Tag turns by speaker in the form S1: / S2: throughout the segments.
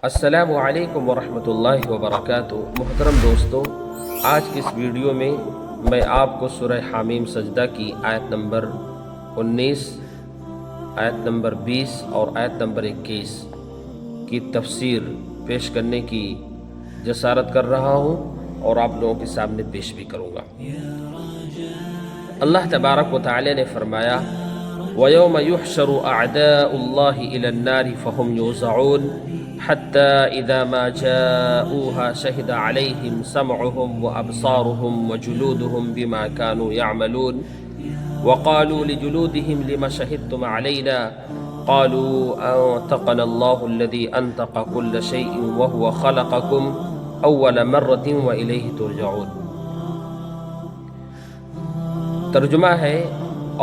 S1: السلام علیکم ورحمۃ اللہ وبرکاتہ۔ محترم دوستو، آج کی اس ویڈیو میں میں آپ کو سورہ حامیم سجدہ کی آیت نمبر 19، آیت نمبر 20 اور آیت نمبر 21 کی تفسیر پیش کرنے کی جسارت کر رہا ہوں اور آپ لوگوں کے سامنے پیش بھی کروں گا۔ اللہ تبارک و تعالی نے فرمایا وَيَوْمَ يُحْشَرُ أَعْدَاءُ اللَّهِ إِلَى النَّارِ فَهُمْ يُوزَعُونَ حتى إذا ما جاءوها شهد عليهم سمعهم وأبصارهم وجلودهم بما كانوا يعملون وقالوا لجلودهم لما شهدتم علينا قالوا أنطقنا الله الذي أنطق كل شيء وهو خلقكم أول مرة وإليه ترجعون۔ ترجمہ ہے،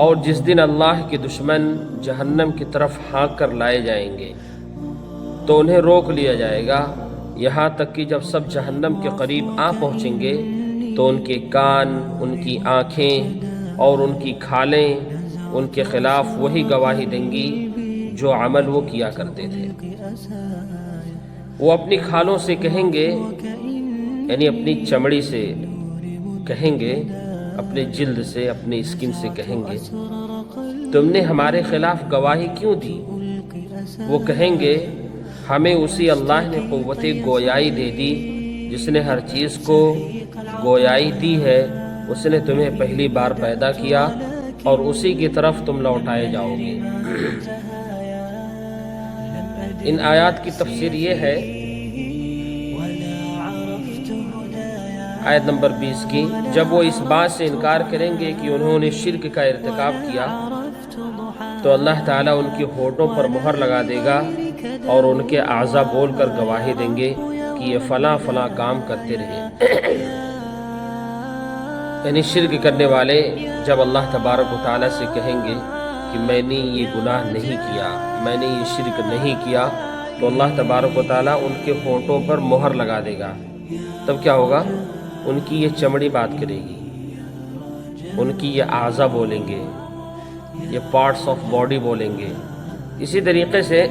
S1: اور جس دن اللہ کے دشمن جہنم کی طرف ہانک کر لائے جائیں گے تو انہیں روک لیا جائے گا، یہاں تک کہ جب سب جہنم کے قریب آ پہنچیں گے تو ان کے کان، ان کی آنکھیں اور ان کی کھالیں ان کے خلاف وہی گواہی دیں گی جو عمل وہ کیا کرتے تھے۔ وہ اپنی کھالوں سے کہیں گے، یعنی اپنی چمڑی سے کہیں گے، اپنے جلد سے، اپنے اسکن سے کہیں گے، تم نے ہمارے خلاف گواہی کیوں دی؟ وہ کہیں گے، ہمیں اسی اللہ نے قوت گویائی دے دی جس نے ہر چیز کو گویائی دی ہے، اس نے تمہیں پہلی بار پیدا کیا اور اسی کی طرف تم لوٹائے جاؤ گے۔ ان آیات کی تفسیر یہ ہے، آیت نمبر 20 کی، جب وہ اس بات سے انکار کریں گے کہ انہوں نے شرک کا ارتکاب کیا تو اللہ تعالیٰ ان کے ہونٹوں پر مہر لگا دے گا اور ان کے اعضاء بول کر گواہی دیں گے کہ یہ فلاں فلاں کام کرتے رہے۔ یعنی شرک کرنے والے جب اللہ تبارک و تعالیٰ سے کہیں گے کہ میں نے یہ گناہ نہیں کیا، میں نے یہ شرک نہیں کیا، تو اللہ تبارک و تعالیٰ ان کے ہونٹوں پر مہر لگا دے گا۔ تب کیا ہوگا؟ ان کی یہ چمڑی بات کرے گی، ان کی یہ اعضاء بولیں گے، یہ پارٹس آف باڈی بولیں گے۔ اسی طریقے سے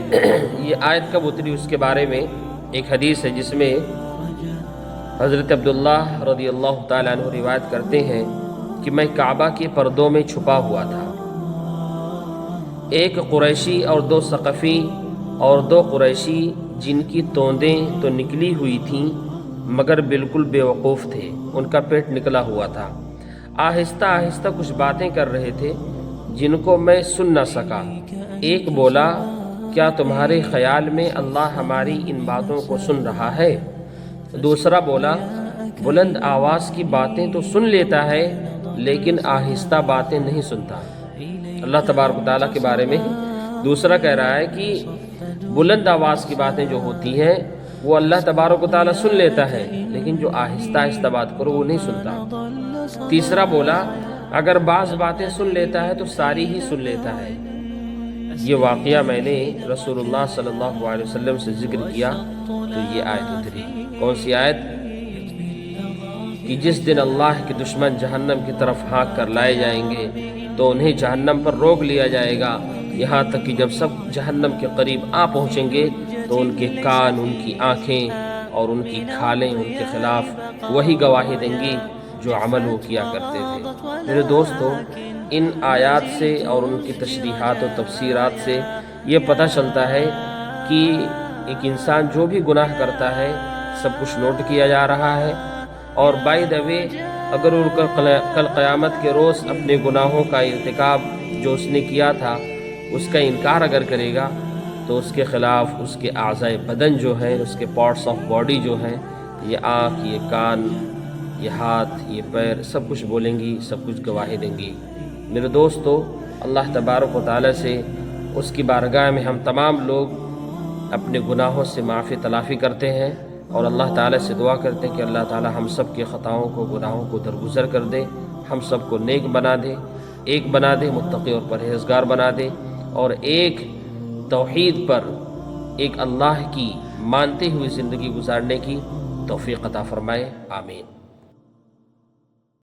S1: یہ آیت کب اتری اس کے بارے میں ایک حدیث ہے جس میں حضرت عبداللہ رضی اللہ تعالیٰ عنہ روایت کرتے ہیں کہ میں کعبہ کے پردوں میں چھپا ہوا تھا، ایک قریشی اور دو ثقفی اور دو قریشی جن کی توندیں تو نکلی ہوئی تھیں مگر بالکل بے وقوف تھے، ان کا پیٹ نکلا ہوا تھا، آہستہ آہستہ کچھ باتیں کر رہے تھے جن کو میں سن نہ سکا۔ ایک بولا، کیا تمہارے خیال میں اللہ ہماری ان باتوں کو سن رہا ہے؟ دوسرا بولا، بلند آواز کی باتیں تو سن لیتا ہے لیکن آہستہ باتیں نہیں سنتا۔ اللہ تبارک و تعالیٰ کے بارے میں دوسرا کہہ رہا ہے کہ بلند آواز کی باتیں جو ہوتی ہیں وہ اللہ تبارک و تعالیٰ سن لیتا ہے لیکن جو آہستہ آہستہ بات کرو وہ نہیں سنتا۔ تیسرا بولا، اگر بعض باتیں سن لیتا ہے تو ساری ہی سن لیتا ہے۔ یہ واقعہ میں نے رسول اللہ صلی اللہ علیہ وسلم سے ذکر کیا تو یہ آیت اتری۔ کون سی آیت؟ کہ جس دن اللہ کے دشمن جہنم کی طرف ہانک کر لائے جائیں گے تو انہیں جہنم پر روک لیا جائے گا، یہاں تک کہ جب سب جہنم کے قریب آ پہنچیں گے تو ان کے کان، ان کی آنکھیں اور ان کی کھالیں ان کے خلاف وہی گواہی دیں گی جو عمل وہ کیا کرتے تھے۔ میرے دوستو، ان آیات سے اور ان کی تشریحات و تفسیرات سے یہ پتہ چلتا ہے کہ ایک انسان جو بھی گناہ کرتا ہے سب کچھ نوٹ کیا جا رہا ہے، اور بائی دا وے اگر ان کا کل قیامت کے روز اپنے گناہوں کا ارتکاب جو اس نے کیا تھا اس کا انکار اگر کرے گا تو اس کے خلاف اس کے اعضاء بدن جو ہیں، اس کے پارٹس آف باڈی جو ہیں، یہ آنکھ، یہ کان، یہ ہاتھ، یہ پیر، سب کچھ بولیں گی، سب کچھ گواہی دیں گی۔ میرے دوستو، اللہ تبارک و تعالیٰ سے اس کی بارگاہ میں ہم تمام لوگ اپنے گناہوں سے معافی تلافی کرتے ہیں اور اللہ تعالیٰ سے دعا کرتے ہیں کہ اللہ تعالیٰ ہم سب کے خطاؤں کو، گناہوں کو درگزر کر دے، ہم سب کو نیک بنا دے، ایک بنا دے، متقی اور پرہیزگار بنا دے، اور ایک توحید پر، ایک اللہ کی مانتے ہوئے زندگی گزارنے کی توفیق عطا فرمائے۔ آمین۔